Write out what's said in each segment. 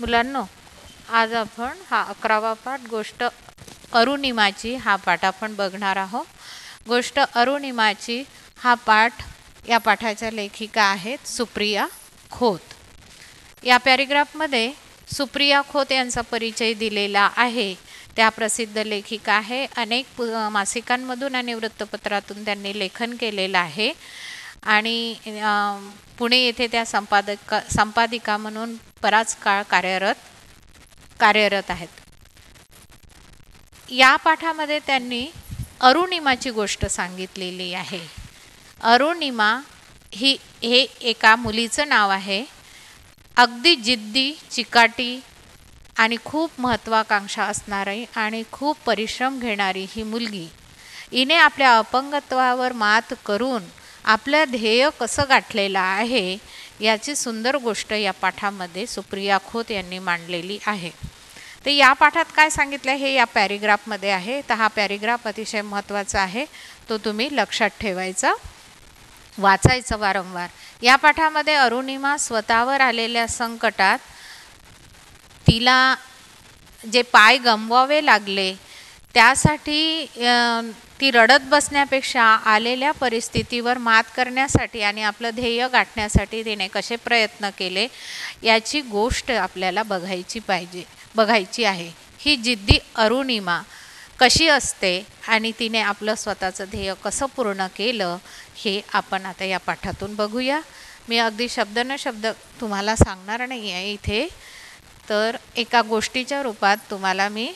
मुलांनो, आज आपण हा 11वा पाठ गोष्ट अरुणिमाची हा पाठ आपण बघणार आहोत. गोष्ट अरुणिमाची हा पाठ, या पाठाच्या लेखिका आहेत सुप्रिया खोत. या पॅरेग्राफमध्ये सुप्रिया खोत यांचा परिचय दिलेला आहे. त्या प्रसिद्ध लेखिका आहे. अनेक मासिकांमधून आणि वृत्तपत्रातून त्यांनी लेखन केलेलं आहे आणि पुणे येथे त्या संपादिका म्हणून बराच काळ कार्यरत आहेत. या पाठामध्ये त्यांनी अरुणिमाची गोष्ट सांगितलेली आहे. अरुणिमा हे एका मुलीचं नाव आहे. अगदी जिद्दी, चिकाटी आणि खूप महत्त्वाकांक्षा असणारी आणि खूप परिश्रम घेणारी ही मुलगी, हिने आपल्या अपंगत्वावर मात करून आपलं ध्येय कसं गाठलेलं आहे याची सुंदर गोष्ट या पाठामध्ये सुप्रिया खोत यांनी मांडलेली आहे. तर या पाठात काय सांगितलं हे या पॅरेग्राफमध्ये आहे. तर हा पॅरेग्राफ अतिशय महत्त्वाचा आहे, तो तुम्ही लक्षात ठेवायचा, वाचायचं वारंवार. या पाठामध्ये अरुणिमा स्वतःवर आलेल्या संकटात तिला जे पाय गमवावे लागले त्यासाठी ती रडत बसण्यापेक्षा आलेल्या परिस्थितीवर मात करण्यासाठी आणि आपलं ध्येय गाठण्यासाठी तिने कसे प्रयत्न केले याची गोष्ट आपल्याला बघायची आहे. ही जिद्दी अरुणिमा कशी असते आणि तिने आपलं स्वतःचं ध्येय कसं पूर्ण केलं हे आपण आता या पाठातून बघूया. मी अगदी शब्द न शब्द तुम्हाला सांगणार नाही आहे इथे, तर एका गोष्टीच्या रूपात तुम्हाला मी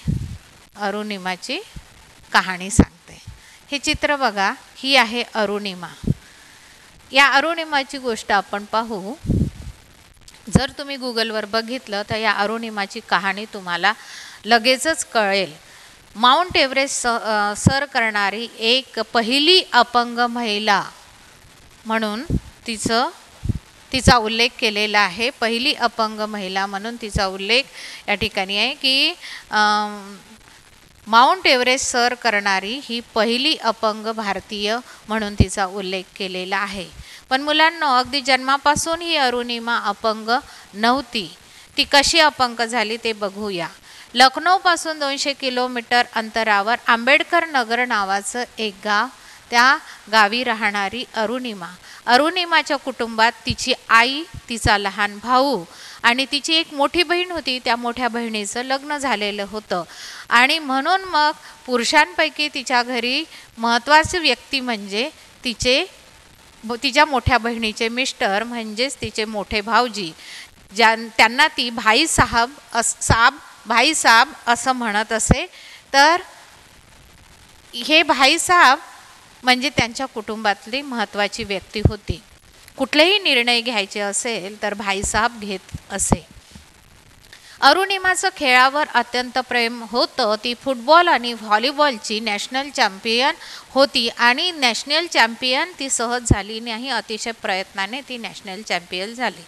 अरुणिमाची कहाणी सांगते. हे चित्र बघा, ही आहे अरुणिमा. या अरुणिमाची गोष्ट आपण पाहू. जर तुम्ही गुगलवर बघितलं तर या अरुणिमाची कहाणी तुम्हाला लगेचच कळेल. माउंट एव्हरेस्ट सर करणारी एक पहिली अपंग महिला म्हणून तिचा उल्लेख केलेला आहे. पहिली अपंग महिला म्हणून तिचा उल्लेख या ठिकाणी आहे की माउंट एव्हरेस्ट सर करणारी ही पहिली अपंग भारतीय म्हणून तिचा उल्लेख केलेला आहे. पण मुलांनो, अगदी जन्मापासून ही अरुणिमा अपंग नव्हती. ती कशी अपंग झाली ते बघूया. लखनौपासून 200 किलोमीटर अंतरावर आंबेडकर नगर नावाचं एक गाव, त्या गावी राहणारी अरुणिमाच्या कुटुंबात तिची आई, तिचा लहान भाऊ आणि तिची एक मोठी बहीण होती. त्या मोठ्या बहिणीचं लग्न झालेलं होतं आणि म्हणून मग पुरुषांपैकी तिच्या घरी महत्त्वाची व्यक्ती म्हणजे तिच्या मोठ्या बहिणीचे मिस्टर, म्हणजेच तिचे मोठे भाऊजी, त्यांना ती भाईसाब असं म्हणत असे. तर हे भाईसाब म्हणजे त्यांच्या कुटुंबातली महत्त्वाची व्यक्ती होती. कुठलेही निर्णय घ्यायचे असेल तर भाईसाब घेत असे. अरुणिमाचं खेळावर अत्यंत प्रेम होतं. ती फुटबॉल आणि व्हॉलीबॉलची नॅशनल चॅम्पियन होती आणि नॅशनल चॅम्पियन ती सहज झाली नाही. अतिशय प्रयत्नाने ती नॅशनल चॅम्पियन झाली.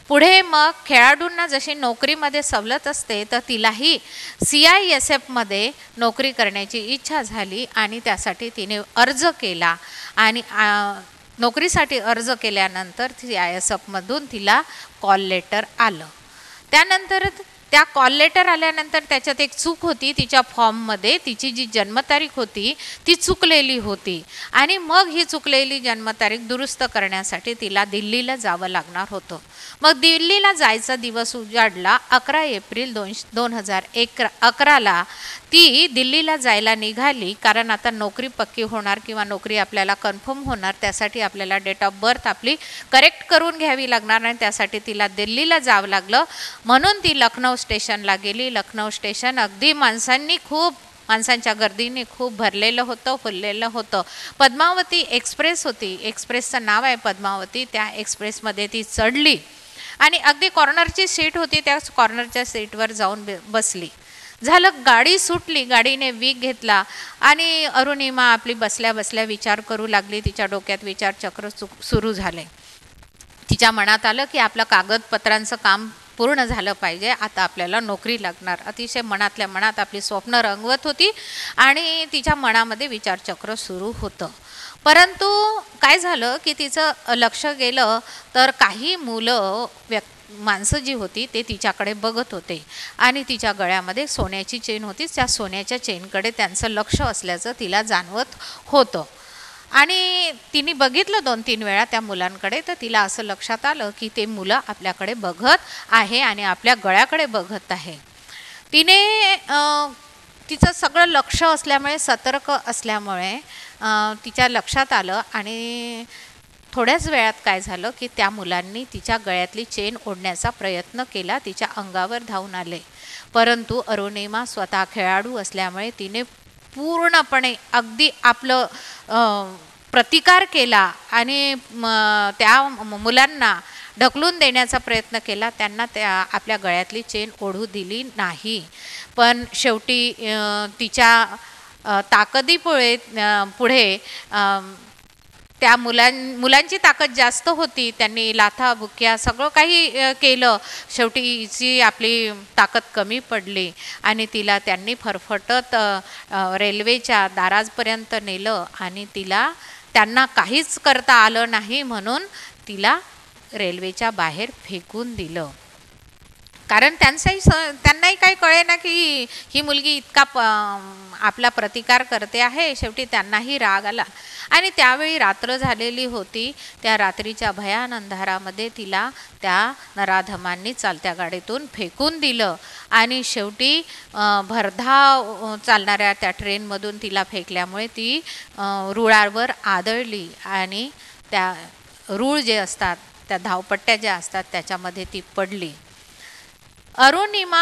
पुढे मग खेळाडूंना जशी नोकरीमध्ये सवलत असते तर तिलाही CISF मध्ये नोकरी करण्याची इच्छा झाली आणि त्यासाठी तिने अर्ज केला आणि नोकरीसाठी अर्ज केल्यानंतर CISF मधून तिला कॉल लेटर आलं. त्यानंतर त्या कॉल लेटर आल्यानंतर त्याच्यात एक चूक होती. तिच्या फॉर्ममध्ये तिची जी जन्मतारीख होती ती चुकलेली होती आणि मग ही चुकलेली जन्मतारीख दुरुस्त करण्यासाठी तिला दिल्लीला जावं लागणार होतं. मग दिल्लीला जायचा दिवस उजाडला. 11 एप्रिल 2011ला ती दिल्लीला जायला निघाली. कारण आता नोकरी पक्की होणार किंवा नोकरी आपल्याला कन्फर्म होणार, त्यासाठी आपल्याला डेट ऑफ बर्थ आपली करेक्ट करून घ्यावी लागणार आणि त्यासाठी तिला दिल्लीला जावं लागलं. म्हणून ती लखनौ स्टेशनला गेली. लखनौ स्टेशन अगदी माणसांच्या गर्दीने खूप भरलेलं होतं, फुललेलं होतं. पद्मावती एक्सप्रेस होती, एक्सप्रेसचं नाव आहे पद्मावती. त्या एक्सप्रेसमध्ये ती चढली आणि अगदी कॉर्नरची सीट होती, त्या कॉर्नरच्या सीटवर जाऊन बसली. झालं, गाडी सुटली. गाडीने वेग घेतला आणि अरुणिमा आपली बसल्या बसल्या विचार करू लागली. तिच्या डोक्यात विचारचक्र सुरू झाले. तिच्या मनात आलं की आपलं कागदपत्रांचं काम पूर्ण झालं पाहिजे, आता आपल्याला नोकरी लागणार. अतिशय मनातल्या मनात आपली स्वप्न रंगवत होती आणि तिच्या मनामध्ये विचारचक्र सुरू होतं. परंतु काय झालं की तिचं लक्ष गेलं तर काही मुलं माणसं जी होती ते तिच्याकडे बघत होते आणि तिच्या गळ्यामध्ये सोन्याची चेन होती. त्या सोन्याच्या चेनकडे त्यांचं लक्ष असल्याचं तिला जाणवत होतं आणि तिने बघितलं 2-3 वेळा त्या मुलांकडे. तर तिला असं लक्षात आलं की ते मुलं आपल्याकडे बघत आहे आणि आपल्या गळ्याकडे बघत आहे. तिने तिचं सगळं लक्ष असल्यामुळे, सतर्क असल्यामुळे तिच्या लक्षात आलं आणि थोड्याच वेळात काय झालं की त्या मुलांनी तिच्या गळ्यातली चेन ओढण्याचा प्रयत्न केला, तिच्या अंगावर धावून आले. परंतु अरुणिमा स्वतः खेळाडू असल्यामुळे तिने पूर्णपणे अगदी आपलं प्रतिकार केला आणि त्या मुलांना ढकलून देण्याचा प्रयत्न केला. त्यांना त्या आपल्या गळ्यातली चेन ओढू दिली नाही. पण शेवटी तिच्या ताकदीपुढे त्या मुलांची ताकद जास्त होती. त्यांनी लाथा बुक्या सगळं काही केलं. शेवटी हिची आपली ताकद कमी पडली आणि तिला त्यांनी फरफटत रेल्वेच्या दारापर्यंत नेलं आणि त्यांना काहीच करता आलं नाही म्हणून तिला रेल्वेच्या बाहेर फेकून दिलं. कारण त्यांनाही काही कळेना की ही मुलगी इतका आपला प्रतिकार करते आहे. शेवटी त्यांनाही राग आला आणि त्यावेळी रात्र झालेली होती. त्या रात्रीच्या भयान अंधारामध्ये तिला त्या नराधमांनी चालत्या गाडीतून फेकून दिलं आणि शेवटी भरधाव चालणाऱ्या त्या ट्रेनमधून तिला फेकल्यामुळे ती रुळावर आदळली आणि त्या रूळ जे असतात, त्या धावपट्ट्या ज्या असतात त्याच्यामध्ये ती पडली. अरुणिमा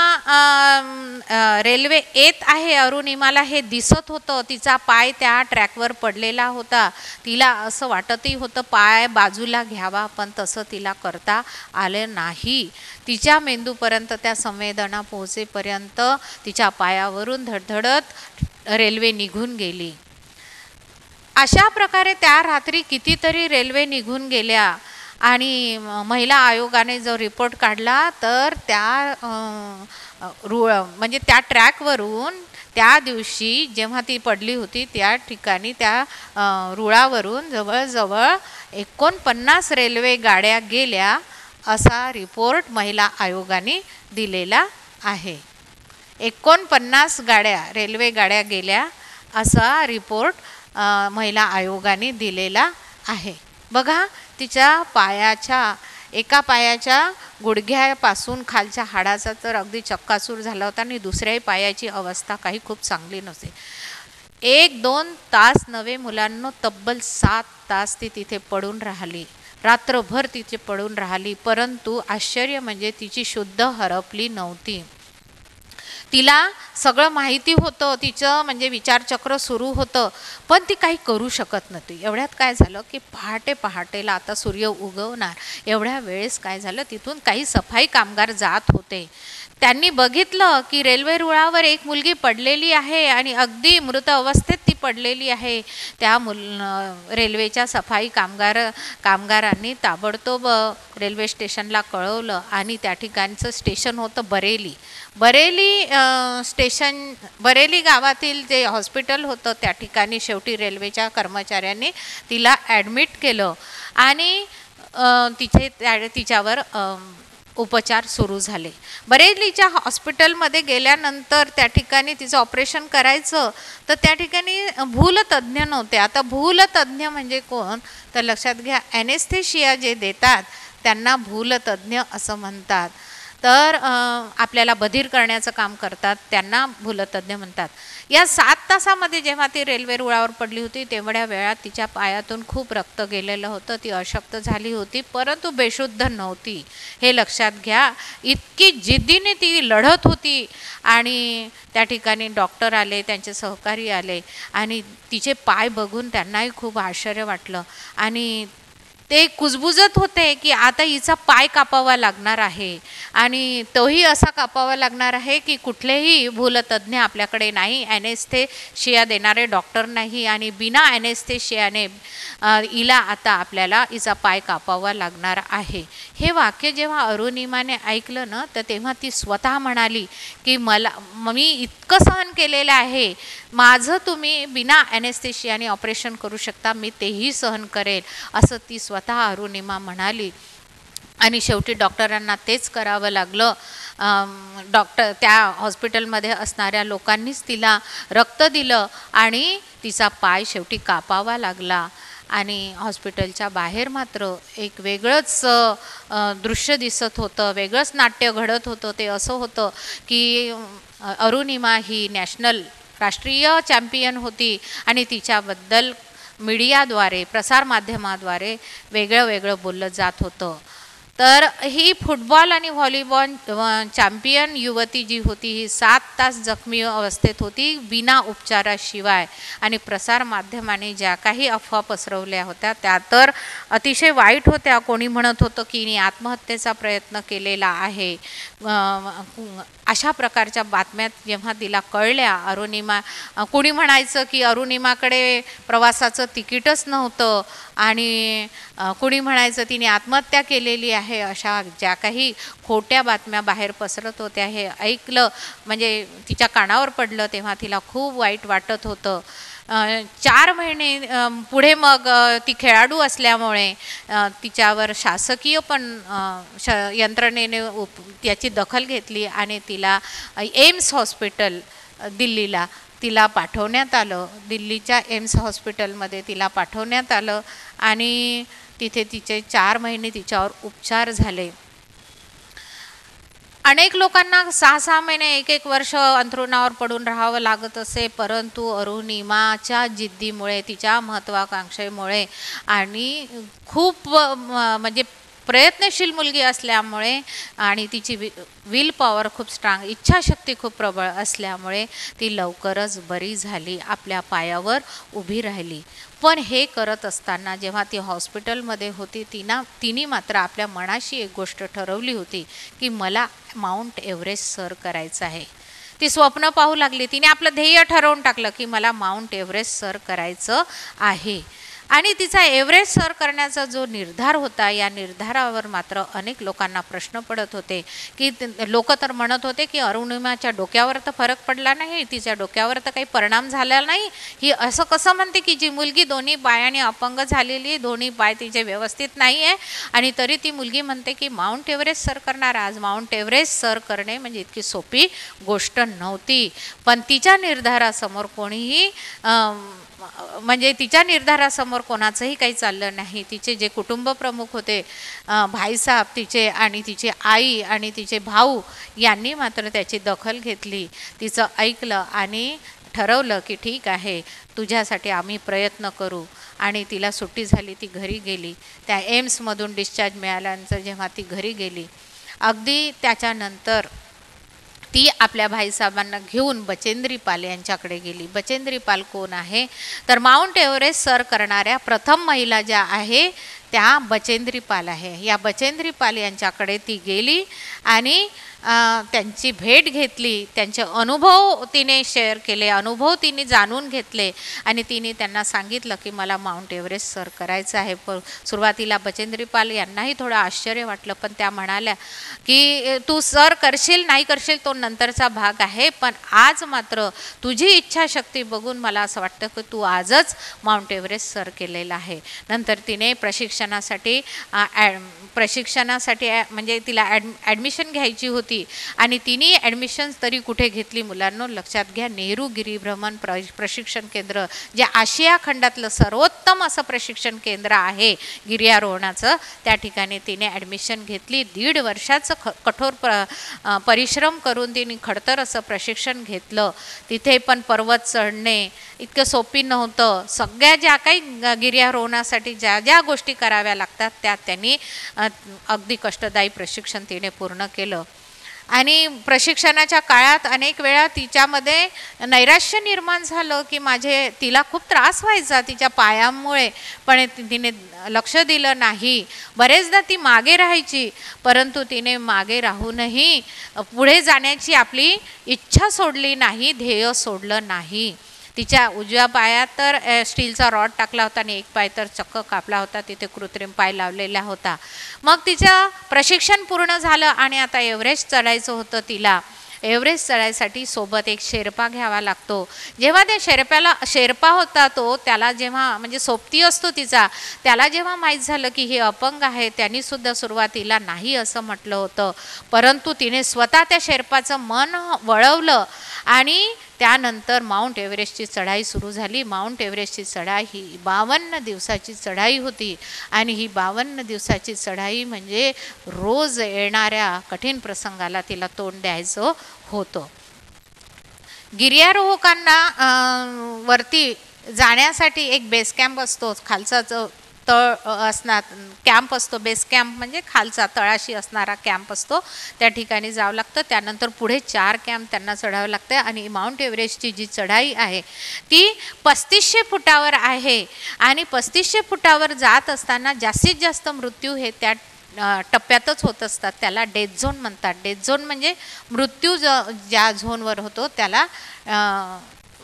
रेल्वे येत आहे, अरुणिमाला हे दिसत होतं. तिचा पाय त्या ट्रॅकवर पडलेला होता. तिला असं वाटतही होतं पाय बाजूला घ्यावा, पण तसं तिला करता आलं नाही. तिच्या मेंदूपर्यंत त्या संवेदना पोहोचेपर्यंत तिच्या पायावरून धडधडत रेल्वे निघून गेली. अशा प्रकारे त्या रात्री कितीतरी रेल्वे निघून गेल्या आणि महिला आयोगाने जो रिपोर्ट काढला तर त्या म्हणजे त्या ट्रॅकवरून त्या दिवशी जेव्हा ती पडली होती त्या ठिकाणी त्या रुळावरून जवळजवळ 49 रेल्वे गाड्या गेल्या असा रिपोर्ट महिला आयोगाने दिलेला आहे. 49 रेल्वे गाड्या गेल्या असा रिपोर्ट महिला आयोगाने दिलेला आहे. बघा, तिच्या एका पायाच्या गुडघ्यापासून खालच्या हाडाचा तर अगदी चक्काचूर झाला होता आणि दुसऱ्याही पायाची अवस्था काही खूप चांगली नव्हती. 1-2 तास नव्हे मुलांना, तब्बल 7 तास ती तिथे पडून राहिली. रात्रभर तिथे पडून राहिली. परंतु आश्चर्य म्हणजे तिची शुद्ध हरपली नव्हती. तिला सगळं माहिती होतं, तिचं म्हणजे विचारचक्र सुरू होतं, पण ती काही करू शकत नव्हती. एवढ्यात काय झालं की पहाटेला आता सूर्य उगवणार एवढ्या वेळेस काय झालं, तिथून काही सफाई कामगार जात होते. त्यांनी बघितलं की रेल्वे रुळावर एक मुलगी पडलेली आहे आणि अगदी मृत अवस्थेत ती पडलेली आहे. त्या रेल्वेच्या सफाई कामगारांनी ताबडतोब रेल्वे स्टेशनला कळवलं आणि त्या ठिकाणचं स्टेशन होतं बरेली गावातील जे हॉस्पिटल होतं त्या ठिकाणी शेवटी रेल्वेच्या कर्मचाऱ्यांनी तिला ॲडमिट केलं आणि तिच्यावर उपचार सुरू झाले. बरेलीच्या हॉस्पिटलमध्ये गेल्यानंतर त्या ठिकाणी तिचं ऑपरेशन करायचं तर त्या ठिकाणी भूलतज्ञ नव्हते. आता भूलतज्ञ म्हणजे कोण तर लक्षात घ्या, ॲनेस्थेशिया जे देतात त्यांना भूलतज्ञ असं म्हणतात. तर आपल्याला बधीर करण्याचं काम करतात त्यांना भूलतज्ञ म्हणतात. या 7 तासामध्ये जेव्हा ती रेल्वे रुळावर पडली होती तेवढ्या वेळात तिच्या पायातून खूप रक्त गेलेलं होतं. ती अशक्त झाली होती परंतु बेशुद्ध नव्हती, हे लक्षात घ्या. इतकी जिद्दीने ती लढत होती आणि त्या ठिकाणी डॉक्टर आले, त्यांचे सहकारी आले आणि तिचे पाय बघून त्यांनाही खूप आश्चर्य वाटलं आणि ते कुजबुजत होते की आता हिचा पाय कापावा लागणार आहे आणि तोही असा कापावा लागणार आहे की कुठलेही भूलतज्ञ आपल्याकडे नाही, ॲनेस्थेशिया देणारे डॉक्टर नाही आणि बिना ॲनेस्थेशियाने हिला आता आपल्याला हिचा पाय कापावा लागणार आहे. हे वाक्य जेव्हा अरुणिमाने ऐकलं ना तर तेव्हा ती स्वतः म्हणाली की मी इतकं सहन केलेलं आहे, माझं तुम्ही बिना ॲनेस्थेशियाने ऑपरेशन करू शकता, मी तेही सहन करेल असं ती स्वतः अरुणिमा म्हणाली. आणि शेवटी डॉक्टरांना तेच करावं लागलं. त्या हॉस्पिटलमध्ये असणाऱ्या लोकांनीच तिला रक्त दिलं आणि तिचा पाय शेवटी कापावा लागला. आणि हॉस्पिटलच्या बाहेर मात्र एक वेगळंच दृश्य दिसत होतं, वेगळंच नाट्य घडत होतं. ते असं होतं की अरुणिमा ही राष्ट्रीय चॅम्पियन होती आणि तिच्याबद्दल मीडियाद्वारे, प्रसारमाध्यमाद्वारे वेगळं बोललं जात होतं. तर ही फुटबॉल आणि व्हॉलीबॉल चॅम्पियन युवती जी होती ही 7 तास जखमी अवस्थेत होती बिना उपचाराशिवाय. आणि प्रसारमाध्यमाने ज्या काही अफवा पसरवल्या होत्या त्या तर अतिशय वाईट होत्या. कोणी म्हणत होतं की हिने आत्महत्येचा प्रयत्न केलेला आहे. अशा प्रकारच्या बातम्या जेव्हा तिला कळल्या, कोणी म्हणायचं की अरुणिमाकडे प्रवासाचं तिकीटच नव्हतं आणि कोणी म्हणायचं तिने आत्महत्या केलेली आहे. अशा ज्या काही खोट्या बातम्या बाहेर पसरत होत्या हे ऐकलं म्हणजे तिच्या कानावर पडलं तेव्हा तिला खूप वाईट वाटत होतं. 4 महिने पुढे मग ती खेळाडू असल्यामुळे तिच्यावर शासकीय पण यंत्रणेने त्याची दखल घेतली आणि तिला एम्स हॉस्पिटल दिल्लीला तिला पाठवण्यात आलं. दिल्लीच्या एम्स हॉस्पिटलमध्ये तिला पाठवण्यात आलं आणि तिथे तिचे 4 महिने तिच्यावर उपचार झाले. अनेक लोकांना 6-6 महिने 1-1 वर्ष अंथरुणावर पडून राहावं लागत असे, परंतु अरुणिमाच्या जिद्दीमुळे, तिच्या महत्त्वाकांक्षेमुळे आणि खूप म्हणजे प्रयत्नशील मुलगी असल्यामुळे आणि तिची विल पॉवर खूप स्ट्रॉंग, इच्छाशक्ती खूप प्रबळ असल्यामुळे ती लवकरच बरी झाली, आपल्या पायावर उभी राहिली. पण हे करत असताना जेव्हा ती हॉस्पिटलमध्ये होती तिने मात्र आपल्या मनाशी एक गोष्ट ठरवली होती की मला माउंट एव्हरेस्ट सर करायचं आहे. ती स्वप्न पाहू लागली. तिने आपलं ध्येय ठरवून टाकलं की मला माउंट एव्हरेस्ट सर करायचं आहे. आणि तिचा एव्हरेस्ट सर करण्याचा जो निर्धार होता, या निर्धारावर मात्र अनेक लोकांना प्रश्न पडत होते की लोक तर म्हणत होते की अरुणिमाच्या डोक्यावर तर फरक पडला नाही, तिच्या डोक्यावर तर काही परिणाम झाला नाही, ही असं कसं म्हणते की जी मुलगी दोन्ही पायाने अपंग झालेली, दोन्ही पाय तिचे व्यवस्थित नाही आहे आणि तरी ती मुलगी म्हणते की माउंट एव्हरेस्ट सर करणार. आज माउंट एव्हरेस्ट सर करणे म्हणजे इतकी सोपी गोष्ट नव्हती. पण तिच्या निर्धारासमोर कोणीही म्हणजे तिच्या निर्धारासमोर कोणाचंही काही चाललं नाही. तिचे जे कुटुंब प्रमुख होते, भाईसाहेब तिचे आणि तिची आई आणि तिचे भाऊ यांनी मात्र त्याची दखल घेतली, तिचं ऐकलं आणि ठरवलं की ठीक आहे, तुझ्यासाठी आम्ही प्रयत्न करू. आणि तिला सुट्टी झाली, ती घरी गेली. त्या एम्समधून डिस्चार्ज मिळाल्यानंतर जेव्हा ती घरी गेली, अगदी त्याच्यानंतर ती आपल्या भाईसाहेबांना घेऊन बचेंद्री पाल यांच्याकडे गेली. बचेंद्री पाल कोण आहे तर माउंट एव्हरेस्ट सर करणाऱ्या प्रथम महिला ज्या आहे त्या बचेंद्री पाल आहे. या बचेंद्री पाल यांच्याकडे ती गेली आणि त्यांची भेट घेतली, त्यांचे अनुभव तिने शेअर केले, अनुभव तिने जाणून घेतले आणि तिने त्यांना सांगितलं की मला माउंट एव्हरेस्ट सर करायचं आहे. सुरुवातीला बचेंद्री पाल यांनाही थोडं आश्चर्य वाटलं, पण त्या म्हणाल्या की तू सर करशील नाही करशील तो नंतरचा भाग आहे, पण आज मात्र तुझी इच्छाशक्ती बघून मला असं वाटतं की तू आजच माउंट एव्हरेस्ट सर केलेला आहे. नंतर तिने प्रशिक्षणासाठी म्हणजे तिला ॲडमिशन घ्यायची होती आणि तिने ॲडमिशन तरी कुठे घेतली मुलांनो, लक्षात घ्या, नेहरू गिरिभ्रमण प्रशिक्षण केंद्र, जे आशिया खंडातलं सर्वोत्तम असं प्रशिक्षण केंद्र आहे गिर्यारोहणाचं, त्या ठिकाणी तिने ॲडमिशन घेतली. 1.5 वर्षाचं कठोर परिश्रम करून तिने खडतर असं प्रशिक्षण घेतलं. तिथे पण पर्वत चढणे इतकं सोपी नव्हतं. सगळ्या ज्या काही गिर्यारोहणासाठी ज्या ज्या गोष्टी कराव्या लागतात त्या त्यांनी अगदी कष्टदायी प्रशिक्षण तिने पूर्ण केलं. आणि प्रशिक्षणाच्या काळात अनेक वेळा तिच्यामध्ये नैराश्य निर्माण झालं की तिला खूप त्रास व्हायचा तिच्या पायामुळे, पण तिने लक्ष दिलं नाही. बरेचदा ती मागे राहायची, परंतु तिने मागे राहूनही पुढे जाण्याची आपली इच्छा सोडली नाही, ध्येय सोडलं नाही. तिच्या उजव्या पायात तर स्टीलचा रॉड टाकला होता आणि एक पाय तर चक्क कापला होता, तिथे कृत्रिम पाय लावलेला होता. मग तिचं प्रशिक्षण पूर्ण झालं आणि आता एव्हरेस्ट चढायचं होतं तिला. एव्हरेस्ट चढायसाठी सोबत एक शेर्पा घ्यावा लागतो. जेव्हा त्या शेर्पा होता तो, त्याला जेव्हा म्हणजे सोबती असतो तिचा, त्याला जेव्हा माहीत झालं की हे अपंग आहे, त्यांनी सुद्धा सुरुवातीला नाही असं म्हटलं होतं, परंतु तिने स्वतः त्या शेर्पाचं मन वळवलं आणि त्यानंतर माउंट एव्हरेस्टची चढाई सुरू झाली. माउंट एव्हरेस्टची चढाई ही 52 दिवसाची चढाई होती आणि ही 52 दिवसाची चढाई म्हणजे रोज येणाऱ्या कठीण प्रसंगाला तिला तोंड द्यायचं होतं. गिर्यारोहकांना वरती जाण्यासाठी एक बेस कॅम्प असतो, खालचा जो तळ असणार कॅम्प असतो, बेस कॅम्प म्हणजे खालचा तळाशी असणारा कॅम्प असतो, त्या ठिकाणी जावं लागतं. त्यानंतर पुढे 4 कॅम्प त्यांना चढावं लागतं आणि माउंट एव्हरेस्टची जी चढाई आहे ती 3500 फुटावर आहे आणि 3500 फुटावर जात असताना जास्तीत जास्त मृत्यू हे त्या टप्प्यातच होत असतात. त्याला डेथ झोन म्हणतात. डेथ झोन म्हणजे मृत्यू ज्या झोनवर होतो त्याला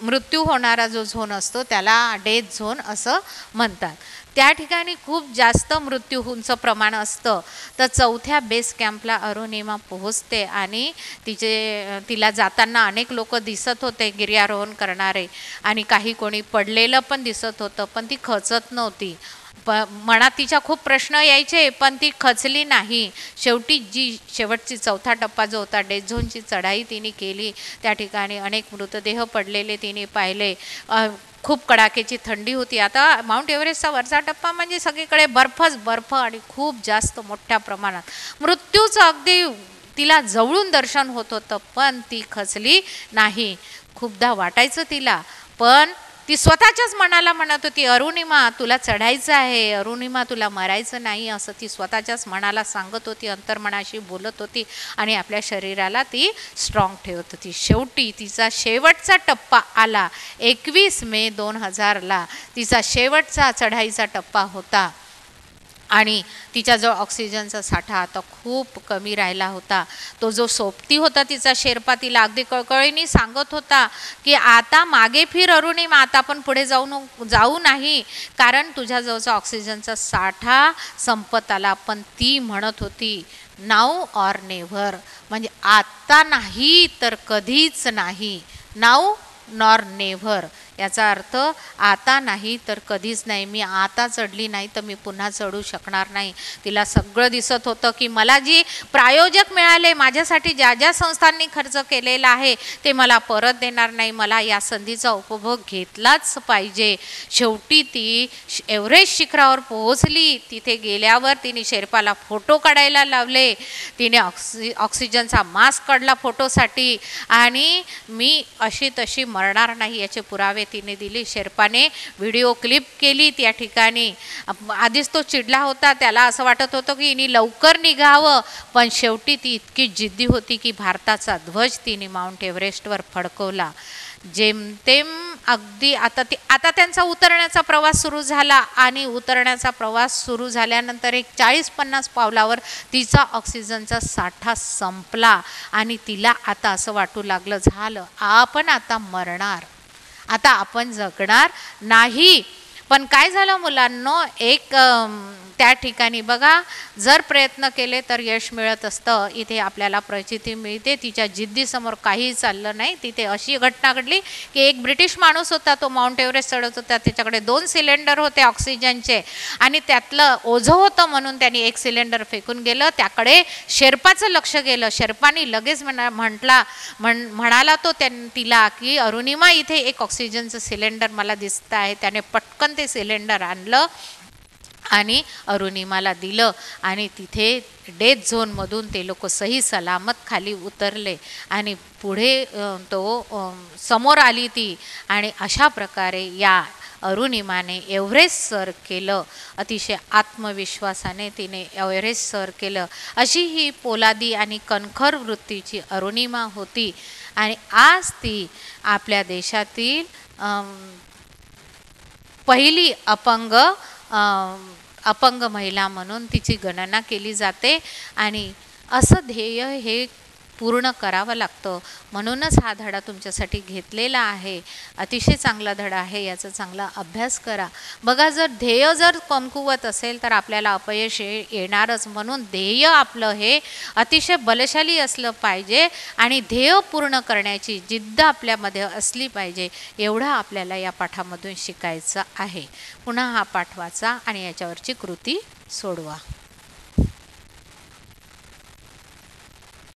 मृत्यू होणारा जो झोन असतो त्याला डेथ झोन असं म्हणतात. त्या ठिकाणी खूप जास्त मृत्यूचं प्रमाण असतं. तर 4थ्या बेस कॅम्पला अरुणिमा पोहोचते आणि तिला जाताना अनेक लोक दिसत होते गिर्यारोहण करणारे आणि काही कोणी पडलेलं पण दिसत होतं, पण ती खचत नव्हती. मनात तिच्या खूप प्रश्न यायचे, पण ती खचली नाही. शेवटी शेवटची 4था टप्पा जो होता डेथ झोनची चढाई तिने केली. त्या ठिकाणी अनेक मृतदेह पडलेले तिने पाहिले. खूप कडाक्याची थंडी होती. आता माउंट एव्हरेस्टचा वरचा टप्पा म्हणजे सगळीकडे बर्फच बर्फ आणि खूप जास्त मोठ्या प्रमाणात मृत्यूचं अगदी तिला जवळून दर्शन होत होतं, पण ती खचली नाही. खूपदा वाटायचं तिला, पण ती स्वतःच्याच मनाला म्हणत होती, अरुणिमा तुला चढायचं आहे, अरुणिमा तुला मरायचं नाही, असं ती स्वतःच्याच मनाला सांगत होती, अंतर्मनाशी बोलत होती आणि आपल्या शरीराला ती स्ट्रॉंग ठेवत होती. शेवटी तिचा शेवटचा टप्पा आला. 21 मे 2000ला तिचा शेवटचा चढाईचा टप्पा होता आणि तिच्याजवळ ऑक्सिजनचा साठा आता खूप कमी राहिला होता. तो जो सोबती होता तिचा शेर्पा तिला अगदी कळकळीने सांगत होता की आता मागे फिर अरुणिमा, आता आपण पुढे जाऊ नाही, कारण तुझ्याजवळचा ऑक्सिजनचा साठा संपत आला. पण ती म्हणत होती नाऊ ऑर नेव्हर, म्हणजे आता नाही तर कधीच नाही. नाऊ नॉर नेव्हर याचा अर्थ आता नाही तर कधीच नाही. मी आता चढली नाही तर मी पुन्हा चढू शकणार नाही. तिला सगळं दिसत होतं की मला जी प्रायोजक मिळाले, माझ्यासाठी ज्या ज्या संस्थांनी खर्च केलेला आहे ते मला परत देणार नाही, मला या संधीचा उपभोग घेतलाच पाहिजे. शेवटी ती एव्हरेस्ट शिखरावर पोहोचली. तिथे गेल्यावर तिने शेर्पाला फोटो काढायला लावले. तिने ऑक्सिजनचा मास्क काढला फोटोसाठी आणि मी अशी तशी मरणार नाही याचे पुरावे तिने दिली. शेर्पाने व्हिडिओ क्लिप केली त्या ठिकाणी. आधीच तो चिडला होता, त्याला असं वाटत होतं की हिने लवकर निघावं, पण शेवटी ती इतकी जिद्दी होती की भारताचा ध्वज तिने माउंट एव्हरेस्टवर फडकवला. जेमतेम अगदी आता त्यांचा उतरण्याचा प्रवास सुरू झाला आणि उतरण्याचा प्रवास सुरू झाल्यानंतर एक 40-50 पावलावर तिचा ऑक्सिजनचा साठा संपला आणि तिला आता असं वाटू लागलं, झालं आपण आता मरणार, आता आपण जगणार नाही. पण काय झालं मुलांनो, एक त्या ठिकाणी बघा, जर प्रयत्न केले तर यश मिळत असतं. इथे आपल्याला प्रचिती मिळते. तिच्या जिद्दीसमोर काहीही चाललं नाही. तिथे अशी घटना घडली की एक ब्रिटिश माणूस होता, तो माउंट एव्हरेस्ट चढत होता. त्याच्याकडे 2 सिलेंडर होते ऑक्सिजनचे आणि त्यातलं ओझं होतं म्हणून त्यांनी एक सिलेंडर फेकून गेलं. त्याकडे शेर्पाचं लक्ष गेलं. शेर्पानी लगेच म्हणाला तो तिला की अरुणिमा इथे एक ऑक्सिजनचं सिलेंडर मला दिसत आहे. त्याने पटकन ते सिलेंडर आणलं आणि अरुणिमाला दिलं आणि तिथे डेथ झोनमधून ते लोक सही सलामत खाली उतरले आणि पुढे तो समोर आली ती. आणि अशा प्रकारे या अरुणिमाने एव्हरेस्ट सर केलं. अतिशय आत्मविश्वासाने तिने एव्हरेस्ट सर केलं. अशी ही पोलादी आणि कणखर वृत्तीची अरुणिमा होती आणि आज ती आपल्या देशातील पहिली अपंग महिला म्हणून तिची गणना केली जाते. आणि असं ध्येय हे पूर्ण करावं लागतं. म्हणूनच हा धडा तुमच्यासाठी घेतलेला आहे. अतिशय चांगला धडा आहे, याचा चांगला अभ्यास करा. बघा, जर ध्येय जर कमकुवत असेल तर आपल्याला अपयश येणारच. म्हणून ध्येय आपलं हे अतिशय बलशाली असलं पाहिजे आणि ध्येय पूर्ण करण्याची जिद्द आपल्यामध्ये असली पाहिजे. एवढं आपल्याला या पाठामधून शिकायचं आहे. पुन्हा हा पाठ वाचा आणि याच्यावरची कृती सोडवा.